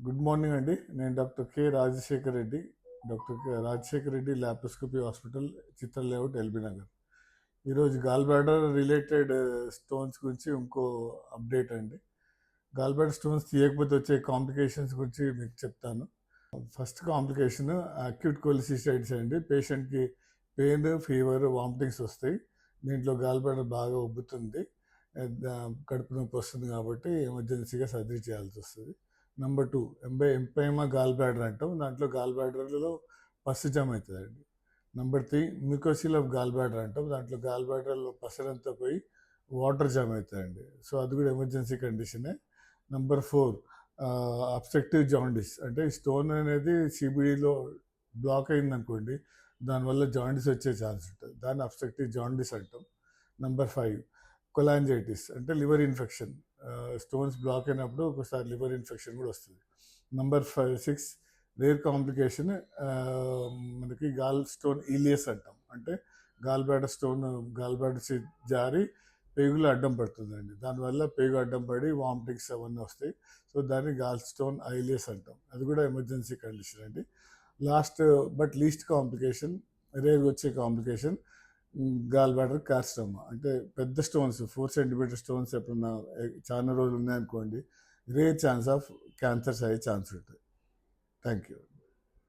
Good morning అండి. నేను doctor K Rajasekhar Reddy, doctor K Rajasekhar Reddy laparoscopy hospital, Chitra layout, LB Nagar. ఈరోజు gall bladder related stones గురించి ఇంకో అప్డేట్ అండి. గాల్ బ్లాడర్ స్టోన్స్ తీయకపోతే వచ్చే కాంప్లికేషన్స్ గురించి మీకు చెప్తాను. ఫస్ట్ కాంప్లికేషన్ అక్యూట్ కోలిసిస్టైటిస్ అండి. పేషెంట్కి పెయిన్, ఫీవర్, వామిటింగ్స్ వస్తాయి. దీంట్లో గాల్ బ్లాడర్ బాగా ఉబ్బుతుంది, కడుపు నొప్పి వస్తుంది కాబట్టి ఎమర్జెన్సీగా సర్జరీ చేయాల్సి వస్తుంది. నెంబర్ 2 ఎంపైమా గాల్ బ్లాడర్ అంటాం. దాంట్లో గాల్ బ్లాడర్లో పసు జమ అవుతుందండి. నెంబర్ 3 మ్యూకోసిల్ ఆఫ్ గాల్ బ్లాడర్ అంటాం. దాంట్లో గాల్ బ్లాడర్లో పసరంతా పోయి వాటర్ జమ అవుతాయండి. సో అది కూడా ఎమర్జెన్సీ కండిషనే. నెంబర్ 4 అబ్స్ట్రక్టివ్ జాండిస్, అంటే స్టోన్ అనేది సిబిడిలో బ్లాక్ అయిందనుకోండి, దానివల్ల జాండిస్ వచ్చే ఛాన్స్ ఉంటుంది. దాన్ని అబ్స్ట్రక్టివ్ జాండిస్ అంటాం. నెంబర్ 5 కొలాంజైటిస్, అంటే లివర్ ఇన్ఫెక్షన్. స్టోన్స్ బ్లాక్ అయినప్పుడు ఒకసారి లివర్ ఇన్ఫెక్షన్ కూడా వస్తుంది. నెంబర్ 6 రేర్ కాంప్లికేషన్, మనకి గాల్ స్టోన్ ఈలియస్ అంటాం. అంటే gall bladder stone gall bladder జారి పేగులో అడ్డం పడుతుందండి. దానివల్ల పేగు అడ్డం పడి వామిటింగ్స్ అవన్నీ వస్తాయి. సో దాన్ని గాల్ స్టోన్ ఐలియస్ అంటాం. అది కూడా ఎమర్జెన్సీ కండిషన్ అండి. లాస్ట్ బట్ లీస్ట్ కాంప్లికేషన్, రేర్గా వచ్చే కాంప్లికేషన్ గాల్ బ్లాడర్ కార్సినోమా. అంటే పెద్ద స్టోన్స్ 4 సెంటీమీటర్ స్టోన్స్ ఎప్పుడన్నా చాలా రోజులు ఉన్నాయనుకోండి, రేర్ ఛాన్స్ ఆఫ్ క్యాన్సర్స్ అయ్యే ఛాన్స్ ఉంటుంది. Thank you.